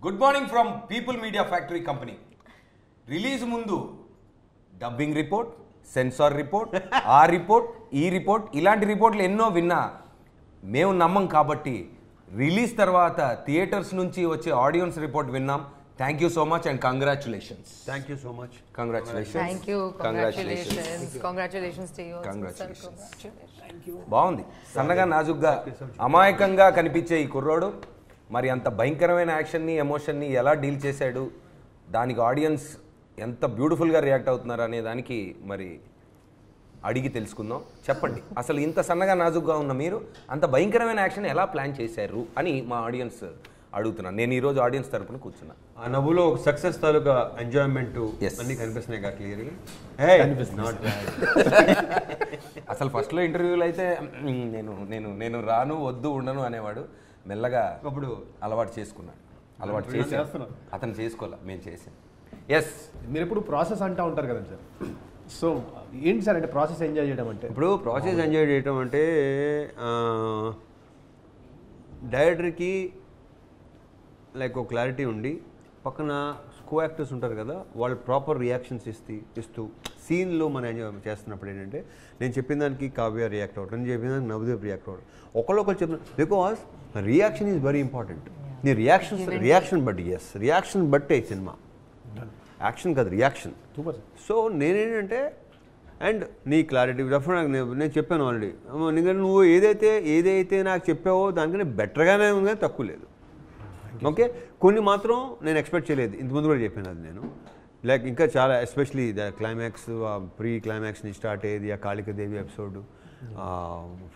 Good morning from people media factory company. Release ముందు dubbing report, censor report, ఆ report, ఈ report, ఇలాంటి రిపోర్ట్లు ఎన్నో విన్నా మేము నమ్మం. కాబట్టి రిలీజ్ తర్వాత థియేటర్స్ నుంచి వచ్చే ఆడియన్స్ రిపోర్ట్ విన్నాం. Thank you so much and congratulations. Thank you so much. Congratulations. Thank you. Congratulations. Congratulations to you. Congratulations. Thank you. బాగుంది. సన్నగా నాజుగ్గా అమాయకంగా కనిపించే ఈ కుర్రోడు మరి అంత భయంకరమైన యాక్షన్ని, ఎమోషన్ని ఎలా డీల్ చేశాడు, దానికి ఆడియన్స్ ఎంత బ్యూటిఫుల్గా రియాక్ట్ అవుతున్నారు అనే దానికి మరి అడిగి తెలుసుకుందాం. చెప్పండి, అసలు ఇంత సన్నగా నాజుగ్గా ఉన్న మీరు అంత భయంకరమైన యాక్షన్ ఎలా ప్లాన్ చేశారు అని మా ఆడియన్స్ అడుగుతున్నాను. నేను ఈరోజు ఆడియన్స్ తరపున కూర్చున్నా. ఆ నవ్వులో ఒక సక్సెస్ తాలూకా ఎంజాయ్మెంట్ అన్ని కనిపిస్తున్నాయి కదా క్లియర్గా. అసలు ఫస్ట్లో ఇంటర్వ్యూలో అయితే నేను నేను నేను రాను, వద్దు, ఉండను అనేవాడు. మెల్లగా అప్పుడు అలవాటు చేసుకున్నాడు. అలవాటు చేసి అతను చేసుకోలే, మేము చేసాం. ఎస్, మీరు ఎప్పుడు ప్రాసెస్ అంటూ ఉంటారు కదండి సార్. సో ఏంటి సార్ అంటే ప్రాసెస్ ఎంజాయ్ చేయడం అంటే? ఇప్పుడు ప్రాసెస్ ఎంజాయ్ చేయడం అంటే డైరెక్టర్కి లైక్ ఒక క్లారిటీ ఉండి పక్కన కో యాక్టర్స్ ఉంటారు కదా, వాళ్ళు ప్రాపర్ రియాక్షన్స్ ఇస్తూ సీన్లో మనం ఎంజాయ్ చేస్తున్నప్పుడు ఏంటంటే నేను చెప్పిన దానికి కావ్య రియాక్ట్ అవ్వడం, నేను చెప్పిన దానికి నవదీప్ రియాక్ట్ అవ్వడం, ఒకళ్ళు చెప్పిన because reaction is very important. నీ రియాక్షన్ బట్టి రియాక్షన్ బట్టే సినిమా, యాక్షన్ కాదు రియాక్షన్. సో నేనేంటంటే అండ్ నీ క్లారిటీ నేను చెప్పాను ఆల్రెడీ, నువ్వు ఏదైతే నాకు చెప్పావో దానికన్నా బెటర్గానే ఉంది కానీ తక్కువ లేదు. ఓకే, కొన్ని మాత్రం నేను ఎక్స్పెక్ట్ చేయలేదు, ఇంతకుముందు కూడా చెప్పాను అది నేను. లైక్ ఇంకా చాలా especially the climax, pre climax నుంచి స్టార్ట్ అయ్యేది ఆ Kalikadevi episode,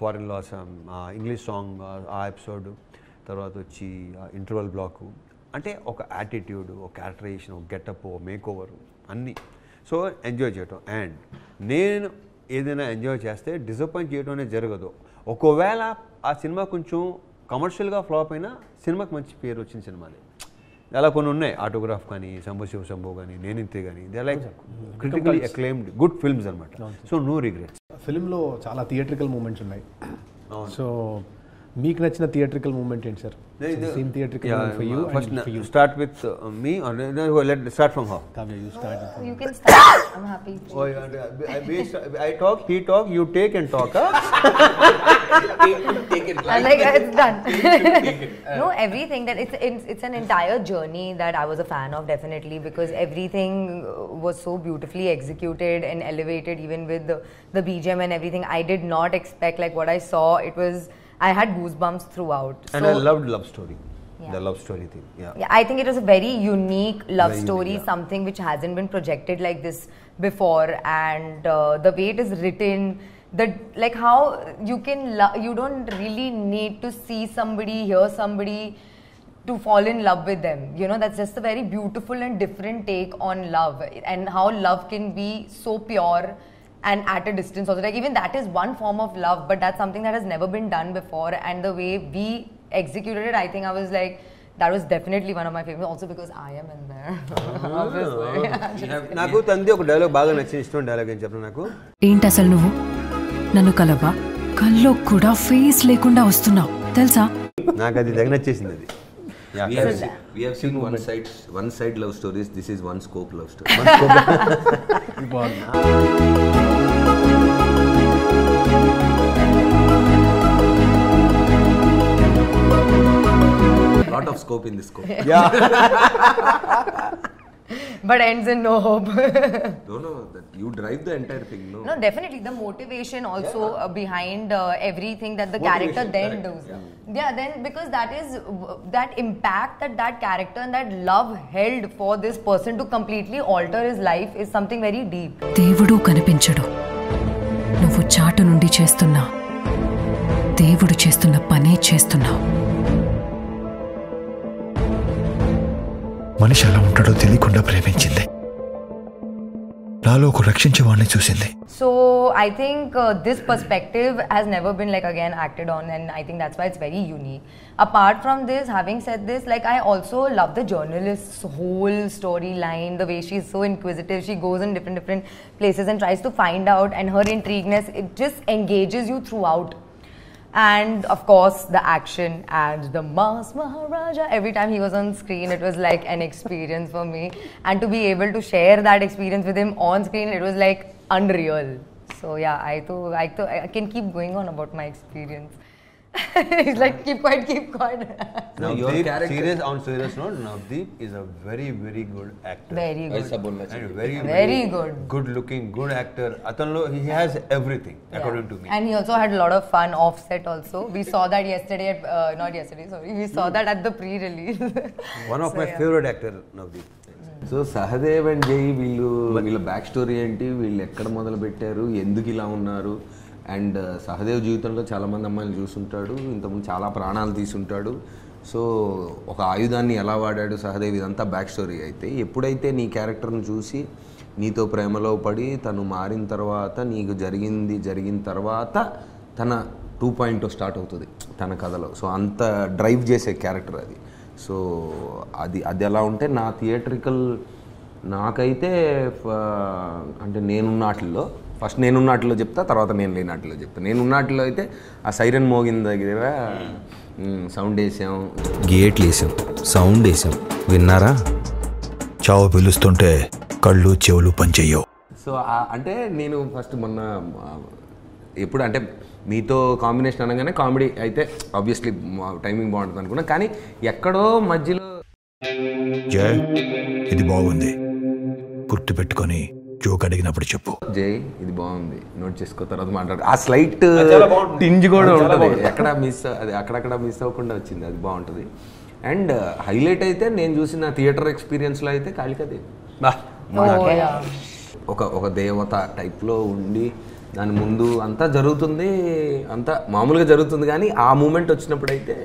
foreign laws, English song ఆ ఎపిసోడ్, తర్వాత వచ్చి ఇంటర్వల్ బ్లాకు, అంటే ఒక యాటిట్యూడ్, ఒక క్యారెక్టరైజేషన్, ఒక గెటప్, ఒక మేక్ ఓవర్ అన్నీ. సో ఎంజాయ్ చేయటం. అండ్ నేను ఏదైనా ఎంజాయ్ చేస్తే డిసప్పాయింట్ చేయడం అనేది జరగదు. ఒకవేళ ఆ సినిమా కొంచెం కమర్షియల్గా ఫ్లాప్ అయినా సినిమాకి మంచి పేరు వచ్చిన సినిమాలే. అలా కొన్ని ఉన్నాయి, ఆటోగ్రాఫ్ కానీ, శంభో శివ శంభో కానీ, నేనింతే కానీ, they like critically acclaimed good films అనమాట. So no regrets. ఫిల్మ్లో చాలా థియేట్రికల్ మూమెంట్స్ ఉన్నాయి. సో మీకు నచ్చిన థియేట్రికల్ మూమెంట్ ఏంటి sir? Same theatrical moment for you. First, start with me or let's start from her. Kavya, you start. You can start. I'm happy. Oh, I talk, he talk, you take and talk. take it. I'm like, it's done. No, everything that it's an entire journey that I was a fan of, definitely, because everything was so beautifully executed and elevated, even with the BGM and everything. I did not expect like what I saw. I had goosebumps throughout. And I loved love story. Yeah. The love story thing. Yeah, I think it was a very unique love story, something which hasn't been projected like this before. And the way it is written, like how you don't really need to see somebody, hear somebody to fall in love with them. You know, that's just a very beautiful and different take on love, and how love can be so pure and at a distance also. Like even that is one form of love, but that's something that has never been done before. And the way we executed it, I think I was like, that was definitely one of my favorites, also because I am in there. నాకు తంది ఒక dialogue బాగా నచ్చిన ఇష్టం dialogue ఏం చెప్పను నాకు. ఏంటి అసలు నువ్వు నన్ను కలవా, కల్లో కూడా ఫేస్ లేకుండా వస్తున్నావు తెలుసా? నాకు అది దగ్గర నచ్చేసింది అది. We have seen one side love stories. This is one scope love story. Lot of scope in this scope. Yeah. But ends in no hope. No, that you drive the entire thing. No, definitely the motivation also behind everything that the character then does. Yeah, then because that is that impact that character and that love held for this person to completely alter his life is something very deep. దేవుడు కనిపించడు, నువ్వు చాటు నుండి చేస్తున్నా దేవుడు చేస్తున్న పనే చేస్తున్నావు. మనిషి ఎలా ఉంటాడో తెలియకుండా ప్రేమించింది, నాలో ఒక రక్షించే వాడిని చూసింది. So I think this perspective has never been like again acted on, and I think that's why it's very unique. Apart from this, having said this, like I also love the journalist's whole storyline, the way she's so inquisitive. She goes in different places and tries to find out, and her intrigueness, it just engages you throughout. And of course, the action and the Mass Maharaja. Every time he was on screen, it was like an experience for me. And to be able to share that experience with him on screen, it was like unreal. So yeah, I can keep going on about my experience. It's like keep quiet. Your character- serious note, Navdeep is a very, very good actor. Very good. And very, Very good. Good looking, good actor. Atanlo, he has everything, according to me. And he also had a lot of fun offset also. We saw that yesterday at, not yesterday, sorry. We saw that at the pre-release. One of my favorite actor, Navdeep. So Sahadev and జై వీళ్ళ back story ఏంటి, వీళ్ళు ఎక్కడ మొదలు పెట్టారు, ఎందుకు ఇలా ఉన్నారు, అండ్ సహదేవ్ జీవితంలో చాలామంది అమ్మాయిలు చూస్తుంటాడు, ఇంతకుముందు చాలా ప్రాణాలు తీసుంటాడు. సో ఒక ఆయుధాన్ని ఎలా వాడాడు సహదేవ్, ఇదంతా బ్యాక్ స్టోరీ. అయితే ఎప్పుడైతే నీ క్యారెక్టర్ను చూసి నీతో ప్రేమలో పడి తను మారిన తర్వాత నీకు జరిగిన తర్వాత తన 2.0 స్టార్ట్ అవుతుంది తన కథలో. సో అంత డ్రైవ్ చేసే క్యారెక్టర్ అది. సో అది ఎలా ఉంటే నా థియేట్రికల్ నాకైతే అంటే నేనున్నాటిల్లో ఫస్ట్ నేనున్నాటిలో చెప్తా, తర్వాత నేను లేనాటిలో చెప్తా. నేనున్నాటిలో అయితే ఆ సైరన్ మోగిన దగ్గర సౌండ్ వేసాం, గేట్లు వేసాం, సౌండ్ వేసాం, విన్నారా? చావు పిలుస్తుంటే కళ్ళు చెవులు పనిచెయ్యవు. సో అంటే నేను ఫస్ట్ మొన్న ఎప్పుడు అంటే మీతో కాంబినేషన్ అనగానే కామెడీ అయితే ఆబ్వియస్లీ టైమింగ్ బాగుంటుంది అనుకున్నా, కానీ ఎక్కడో మధ్యలో జై ఇది బాగుంది, గుర్తుపెట్టుకొని జోక్ అడిగినప్పుడు చెప్పు. జై ఇది బాగుంది, నోట్ చేసుకో, తర్వాత మాట్లాడు. ఆ స్లైట్ టింజ్ కూడా ఉంటుంది, ఎక్కడ అక్కడక్కడ మిస్ అవ్వకుండా వచ్చింది, అది బాగుంటుంది. అండ్ హైలైట్ అయితే నేను చూసిన థియేటర్ ఎక్స్పీరియన్స్లో అయితే కాళికాదేవి ఒక దేవత టైప్లో ఉండి దాని ముందు అంతా జరుగుతుంది, అంతా మామూలుగా జరుగుతుంది, కానీ ఆ మూమెంట్ వచ్చినప్పుడు అయితే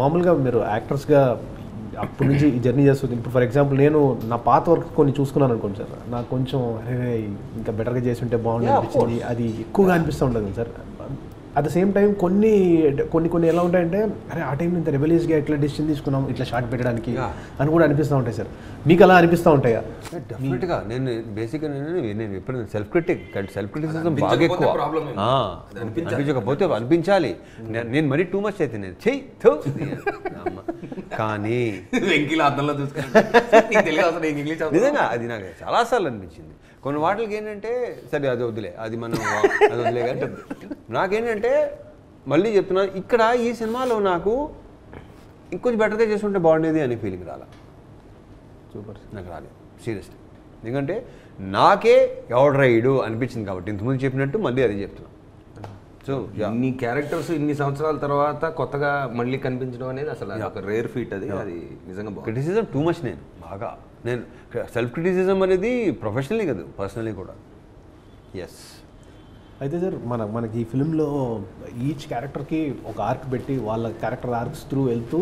మామూలుగా మీరు యాక్టర్స్గా అప్పటి నుంచి ఈ జర్నీ చేస్తుంది. ఇప్పుడు ఫర్ ఎగ్జాంపుల్ నేను నా పాత వర్క్ కొన్ని చూసుకున్నాను అనుకోండి సార్, నాకు కొంచెం అరే ఇంకా బెటర్గా చేసి ఉంటే బాగుంది అనిపించింది, అది ఎక్కువగా అనిపిస్తూ ఉంటుంది sir. At the same time కొన్ని ఎలా ఉంటాయంటే అరే ఆ టైంలో ఇంత రెబెలియస్గా ఎట్లా డెసిషన్ తీసుకున్నాం ఇట్లా షార్ట్ పెట్టడానికి అని కూడా అనిపిస్తూ ఉంటాయి సార్. మీకు అలా అనిపిస్తూ ఉంటాయా? డెఫినెట్గా నేను బేసిక్గా నేను ఎప్పుడు సెల్ఫ్ క్రిటిసిజం బాగా ఎక్కువ, అనిపించకపోతే అనిపించాలి. నేను మరీ టూ మచ్ అయితే నేను కానీ నిజంగా అది నాకు చాలాసార్లు అనిపించింది. కొన్ని వాటికి ఏంటంటే సరే అది వదిలే, అది వదిలే, కానీ నాకేంటంటే మళ్ళీ చెప్తున్నా, ఇక్కడ ఈ సినిమాలో నాకు ఇంకొంచెం బెటర్గా చేసుకుంటే బాగుండేది అని ఫీలింగ్ సూపర్ నాకు రాలేదు సీరియస్లీ. ఎందుకంటే నాకే ఎవడ్రైడు అనిపించింది కాబట్టి ఇంతకుముందు చెప్పినట్టు మళ్ళీ అది చెప్తున్నా. సో ఇన్ని క్యారెక్టర్స్ ఇన్ని సంవత్సరాల తర్వాత కొత్తగా మళ్ళీ కనిపించడం అనేది అసలు ఒక రేర్ ఫీట్. అది నిజంగా క్రిటిసిజం టూ మచ్. నేను సెల్ఫ్ క్రిటిసిజం అనేది ప్రొఫెషనలీ కాదు, పర్సనలీ కూడా. ఎస్. అయితే సార్ మనకి ఈ ఫిల్మ్లో ఈచ్ క్యారెక్టర్కి ఒక ఆర్క్ పెట్టి వాళ్ళ క్యారెక్టర్ ఆర్క్స్ త్రూ వెళ్తూ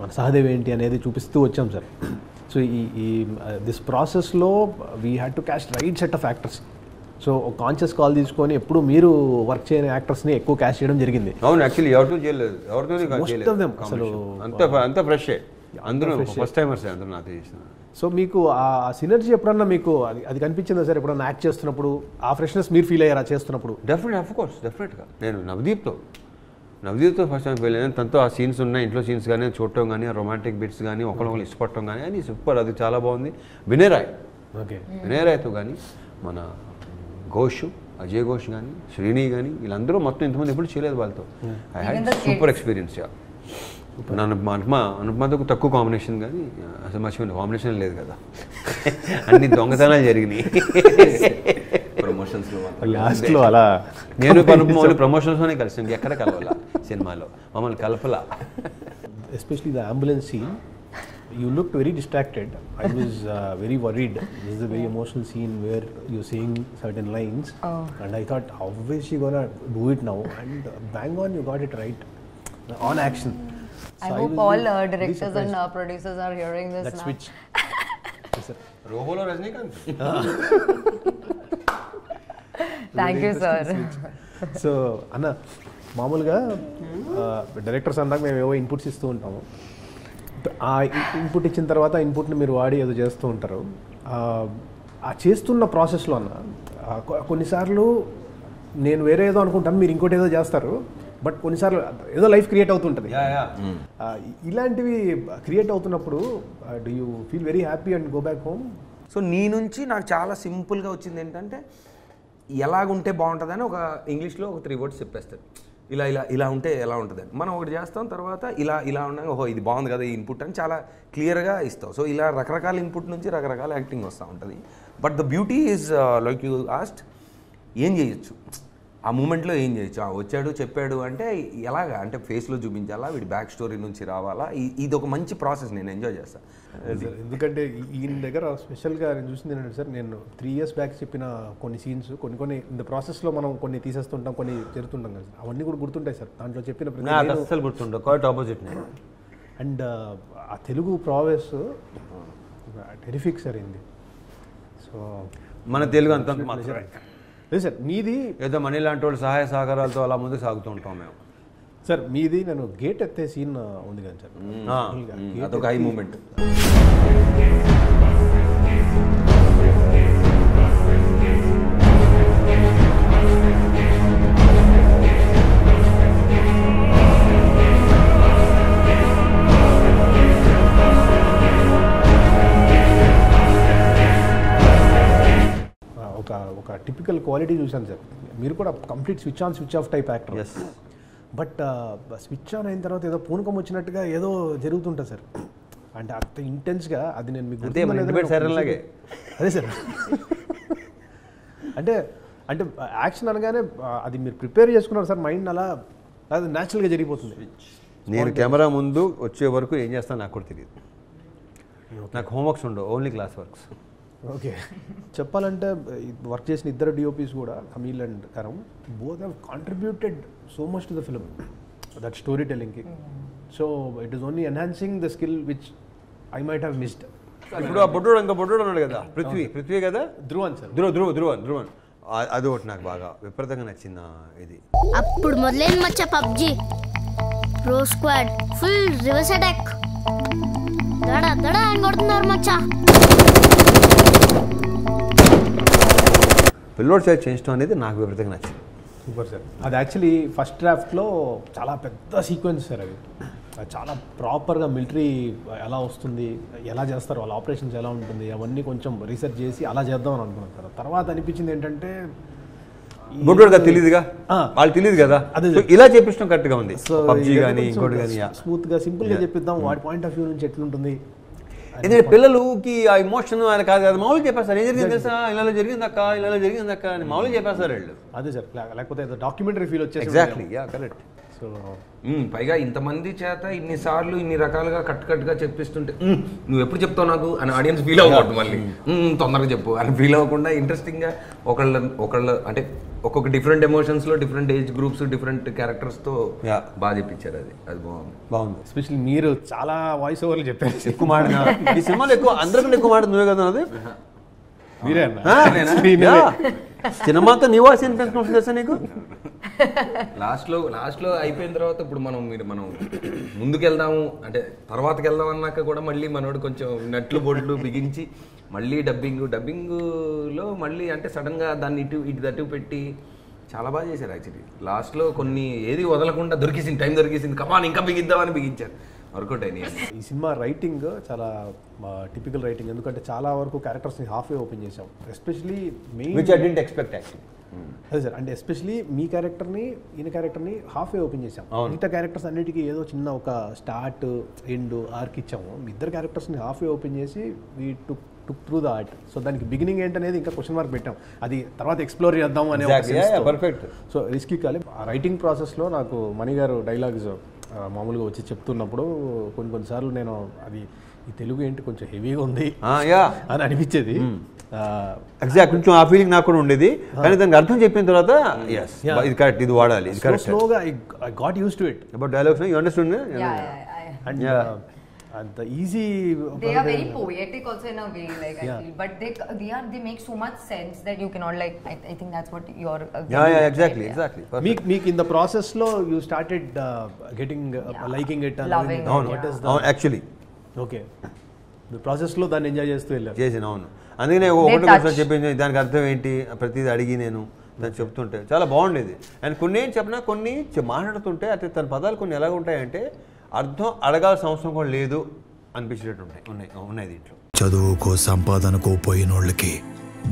మన సహదేవ్ ఏంటి అనేది చూపిస్తూ వచ్చాం సార్. సో ఈ దిస్ ప్రాసెస్లో we had to caste right set of actors. So ఒక కాన్షియస్ కాల్ తీసుకొని ఎప్పుడు మీరు వర్క్ చేయని యాక్టర్స్ని ఎక్కువ క్యాస్ట్ చేయడం జరిగింది. అవును, యాక్చువల్లీ ఎవరితో చేయలేదు, అసలు అంత ఫ్రెష్ అందరూ ఫస్ట్ టైమర్స్ అందరూ నాతో చేసిన. సో మీకు ఆ సినర్జీ ఎప్పుడన్నా మీకు అది కనిపించిందా సార్? ఎప్పుడన్నా యాక్ట్ చేస్తున్నప్పుడు ఆ ఫ్రెష్నెస్ మీరు ఫీల్ అయ్యారా చేస్తున్నప్పుడు? డెఫినెట్గా నేను నవదీప్తో ఫస్ట్ టైం వెళ్ళాను. తనతో ఆ సీన్స్ ఉన్నాయి, ఇంట్లో సీన్స్ కానీ చూడటం కానీ, రొమాంటిక్ బిట్స్ కానీ, ఒకరికొకరు ఇష్టపడటం కానీ, అని సూపర్, అది చాలా బాగుంది. వినయ్ రాయ్తో కానీ, మన అజయ్ ఘోష్ కానీ, శ్రీని కానీ, వీళ్ళందరూ మొత్తం ఇంతమంది ఎప్పుడు చేయలేదు వాళ్ళతో. I had super experience. అనుపమాతో తక్కువ కాంబినేషన్, కానీ అసలు మర్చిపోయిన కాంబినేషన్ లేదు కదా, అన్ని దొంగతనాలు జరిగినాయి ప్రమోషన్స్లో. లాస్ట్లో అలా నేను అనుపమ ప్రమోషన్స్లోనే కలిసి ఎక్కడ కలవాలా సినిమాలో, మమ్మల్ని కలపలా. Especially the ambulance scene, you looked very distracted. I was very worried. This is a very emotional scene where you're saying certain lines, and I thought, how is she gonna do it now? And bang on, you got it right on action. So I hope all directors and producers are hearing this now. Switch. Yes, sir. Roholo Rajnikant. Thank you, sir. So అన్న మామూలుగా directors అన్నాక మేము ఏవో inputs ఇస్తూ ఉంటాము. ఆ input ఇచ్చిన తర్వాత ఇన్పుట్ని మీరు వాడి ఏదో చేస్తూ ఉంటారు. ఆ చేస్తున్న ప్రాసెస్లో అన్న కొన్నిసార్లు నేను వేరే ఏదో అనుకుంటాను, మీరు ఇంకోటి ఏదో చేస్తారు, బట్ కొన్నిసార్లు ఏదో లైఫ్ క్రియేట్ అవుతుంటుంది. ఇలాంటివి క్రియేట్ అవుతున్నప్పుడు do you feel very happy and go back home? So నీ నుంచి నాకు చాలా సింపుల్గా వచ్చింది ఏంటంటే ఎలాగుంటే బాగుంటుందని ఒక ఇంగ్లీష్లో ఒక 3 words చెప్పేస్తారు. ఇలా ఇలా ఇలా ఉంటే ఎలా ఉంటుంది అని మనం ఒకటి చేస్తాం, తర్వాత ఇలా ఇలా ఉండగా ఓహో ఇది బాగుంది కదా ఈ ఇన్పుట్ అని చాలా క్లియర్గా ఇస్తాం. సో ఇలా రకరకాల ఇన్పుట్ నుంచి రకరకాల యాక్టింగ్ వస్తూ ఉంటుంది. But the beauty is like you ఆస్ట్ ఏం చేయొచ్చు ఆ మూమెంట్లో, ఏం చేయొచ్చు. వచ్చాడు చెప్పాడు అంటే ఎలాగా అంటే ఫేస్లో చూపించాలా, వీడి బ్యాక్ స్టోరీ నుంచి రావాలా, ఇది ఒక మంచి ప్రాసెస్, నేను ఎంజాయ్ చేస్తాను. ఎందుకంటే ఈయన దగ్గర స్పెషల్గా నేను చూసింది ఏంటంటే సార్, నేను 3 years బ్యాక్ చెప్పిన కొన్ని సీన్స్ కొన్ని ఇన్ ద ప్రాసెస్లో మనం కొన్ని తీసేస్తుంటాం, కొన్ని జరుగుతుంటాం కదా, అవన్నీ కూడా గుర్తుంటాయి సార్. దాంట్లో చెప్పిన అస్సలు గుర్తుండవు, క్వైట్ ఆపోజిట్. అండ్ ఆ తెలుగు ప్రావెస్ టెరిఫిక్ సార్ అయింది. సో మన తెలుగు అంత లేదు సార్. మీది ఏదో మనీ లాంటి వాళ్ళు సహాయ సహకారాలతో అలా ముందుకు సాగుతూ ఉంటాం మేము. సార్ మీది నేను గేట్ ఎత్తే సీన్ ఉంది కదా సార్, అదొక హై మూమెంట్. ఒక టిపికల్ క్వాలిటీ చూశాను సార్. మీరు కూడా complete switch on switch off type actor. But switch on అయిన తర్వాత ఏదో పూనకం వచ్చినట్టుగా ఏదో జరుగుతుంటుంది సార్. అంటే అంత ఇంటెన్స్గా అది నేను మీకు అదే సార్. అంటే అంటే యాక్షన్ అనగానే అది మీరు ప్రిపేర్ చేసుకున్నారు సార్, మైండ్ అలా అది న్యాచురల్గా జరిగిపోతుంది. నేను కెమెరా ముందు వచ్చే వరకు ఏం చేస్తాను నాకు కూడా తెలియదు. నాకు హోంవర్క్స్ ఉండవు, ఓన్లీ క్లాస్ వర్క్స్. ఓకే. చెప్పాలంటే వర్క్ చేసిన ఇద్దరు డిఓపీస్ కూడా, Ameel and Karam, both have contributed so much to the film, that story టెల్లింగ్కి. So it is only enhancing the skill which I might have missed. ఇప్పుడు ఆ బొడ్డోడు ఇంకా బొడ్డోడు ఉన్నాడు కదా, పృథ్వీ కదా, ధ్రువన్ సార్, ధ్రువన్ అది ఒకటి నాకు బాగా విపరీతంగా నచ్చిన ఇది. అప్పుడు మొదలైంది మచ్చ PUBG pro squad full reverse attack, దడా దడా అని కొడుతున్నారు మచ్చా. పిల్లోడ్ సైజ్ చేయించడం అనేది నాకు విపరీతంగా నచ్చింది. Super sir. అది యాక్చువల్లీ ఫస్ట్ డ్రాఫ్ట్లో చాలా పెద్ద సీక్వెన్స్ సార్. అవి చాలా ప్రాపర్గా మిలిటరీ ఎలా వస్తుంది, ఎలా చేస్తారు, వాళ్ళ ఆపరేషన్స్ ఎలా ఉంటుంది, అవన్నీ కొంచెం రీసెర్చ్ చేసి అలా చేద్దామని అనుకున్నాను సార్. తర్వాత అనిపించింది ఏంటంటే బొడ్డోడుగా తెలియదుగా, వాళ్ళు తెలియదు కదా, అదే ఇలా చేపించడం కరెక్ట్గా ఉంది. సో పబ్జీ కానీ ఇంకోటి కానీ స్మూత్గా సింపుల్గా చెప్పిద్దాం, వాడి పాయింట్ ఆఫ్ వ్యూ నుంచి ఎట్లుంటుంది. ఎందుకంటే పిల్లలకి ఆ ఎమోషన్ ఆయన కాదు కదా, మామూలు చెప్పేస్తారు, ఏం జరిగింది తెలుసా, ఇలా జరిగిందక్క అని మామూలు చెప్పేస్తారు వాళ్ళు. అదే సార్, లేకపోతే డాక్యుమెంటరీ ఫీల్ వచ్చేసి. Exactly, yeah correct. సో పైగా ఇంతమంది చేత ఇన్నిసార్లు ఇన్ని రకాలుగా కట్టుగా చెప్పిస్తుంటే నువ్వు ఎప్పుడు చెప్తావు నాకు అని ఆడియన్స్ ఫీల్ అవ్వకూడదు, మళ్ళీ తొందరగా చెప్పు అని ఫీల్ అవ్వకుండా ఇంట్రెస్టింగ్గా ఒకళ్ళ అంటే ఒక్కొక్క డిఫరెంట్ ఎమోషన్స్లో డిఫరెంట్ ఏజ్ గ్రూప్స్ డిఫరెంట్ క్యారెక్టర్స్తో బాగా చెప్పించారు. అది బాగుంది. ఎస్పెషల్లీ మీరు చాలా వాయిస్ ఓవర్లు చెప్పారు, ఎక్కువ మాట ఈ సినిమాలో ఎక్కువ అందరికంటే ఎక్కువ మాట నువ్వే కదా. అది మీరే సినిమాతో నీ వాయిస్ ఏం పెంచుకుంటుంది తెలుసా నీకు. లాస్ట్లో అయిపోయిన తర్వాత ఇప్పుడు మనం ముందుకెళ్దాము అంటే తర్వాతకి వెళ్దాం అన్నాక కూడా మళ్ళీ మనోడు కొంచెం నట్లు బొడ్లు బిగించి మళ్ళీ డబ్బింగ్లో మళ్ళీ అంటే సడన్గా దాన్ని ఇటు పెట్టి చాలా బాగా చేశారు. యాక్చువల్లీ లాస్ట్లో కొన్ని ఏది వదలకుండా టైం దొరికేసింది కమాన్ ఇంకా బిగిద్దామని బిగించారు, వర్కౌట్ అయినాయి. ఈ సినిమా రైటింగ్ చాలా టిపికల్ రైటింగ్, ఎందుకంటే చాలా వరకు క్యారెక్టర్స్ని హాఫ్ వే ఓపెన్ చేసాం. Especially which I didn't expect actually. అదే సార్, అంటే ఎస్పెషలీ మీ క్యారెక్టర్ని ఈయన క్యారెక్టర్ని హాఫ్ వే ఓపెన్ చేసాం. మిగతా క్యారెక్టర్స్ అన్నిటికీ ఏదో చిన్న ఒక స్టార్ట్ ఎండ్ ఆర్క్ ఇచ్చాము. మీ ఇద్దరు క్యారెక్టర్స్ని హాఫ్ వే ఓపెన్ చేసి we took through the art. So దానికి బిగినింగ్ ఏంటనేది ఇంకా క్వశ్చన్ మార్క్ పెట్టాం, అది తర్వాత ఎక్స్ప్లోర్ చేద్దాం అనే పర్ఫెక్ట్. సో రిస్కీ కాలే. ఆ రైటింగ్ ప్రాసెస్లో నాకు మణి గారు డైలాగ్స్ మామూలుగా వచ్చి చెప్తున్నప్పుడు కొన్నిసార్లు నేను అది ఈ తెలుగు ఏంటి కొంచెం హెవీగా ఉంది అని అనిపించేది. ఎగ్జాక్ట్, కొంచెం ఆ ఫీలింగ్ నాకు కూడా ఉండేది. కానీ దానికి అర్థం చెప్పిన తర్వాత ఇది కరెక్ట్, ఇది వాడాలి, ఇది కరెక్ట్. స్లోగా I got use to it. About dialogues you understand. And the easy, they are very poetic also in a way, like I feel, but they make so much sense that you cannot like I think that's what you're exactly. Meek in the process lo you started getting liking it and loving what is the actually okay ప్రాసెస్లో దాన్ని enjoy చేస్తూ వెళ్ళారు. చేసిన అవును. అందుకనే ఒకటి చెప్పింది దానికి అర్థం ఏంటి ప్రతిదీ అడిగి నేను దాన్ని చెప్తుంటే చాలా బాగుండేది. అండ్ కొన్ని ఏం చెప్పినా కొన్ని మాట్లాడుతుంటే అయితే తన పదాలు కొన్ని ఎలా ఉంటాయంటే అర్థం అడగాల్సిన అవసరం కూడా లేదు అనిపించేటట్టు ఉన్నాయి దీంట్లో. చదువుకో సంపాదనకో పోయినోళ్ళకి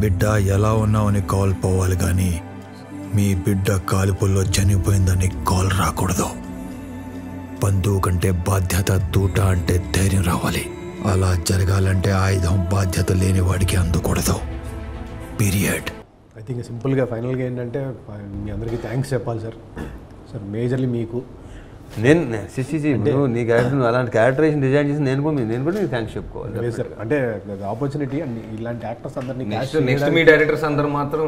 బిడ్డ ఎలా ఉన్నావని కాల్ పోవాలి కానీ మీ బిడ్డ కాలుపుల్లో చనిపోయిందని కాల్ రాకూడదు. బంధువు కంటే బాధ్యత దూట అంటే ధైర్యం రావాలి. అలా జరగాలంటే ఆయుధం బాధ్యత లేని వాడికి అందకూడదు. పీరియడ్. ఐ థింక్ సింపుల్గా ఫైనల్గా ఏంటంటే మీ అందరికీ థ్యాంక్స్ చెప్పాలి సార్. సార్ మేజర్లీ మీకు నేను నీ క్యారెక్టర్ అలాంటి క్యారెక్టరేషన్ డిజైన్ చేసి నేను కూడా నీకు థ్యాంక్స్ చెప్పుకోవాలి సార్. అంటే ఆపర్చునిటీ అండ్ ఇలాంటి యాక్టర్స్ అందరినీ నెక్స్ట్ మీ డైరెక్టర్స్ అందరూ మాత్రం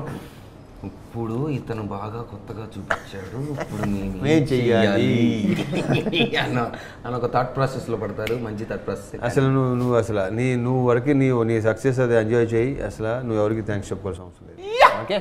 ఇప్పుడు ఇతను బాగా కొత్తగా చూపించాడు, ఇప్పుడు ఏం చెయ్యాలి అని ఒక థాట్ ప్రాసెస్లో పడతారు. మంచి థాట్ ప్రాసెస్. అసలు నువ్వు అసలు నువ్వు వరకు నీ సక్సెస్ అది ఎంజాయ్ చేయి. అసలు నువ్వు ఎవరికి థ్యాంక్స్ చెప్పుకోవాల్సిన అవసరం లేదు. ఓకే.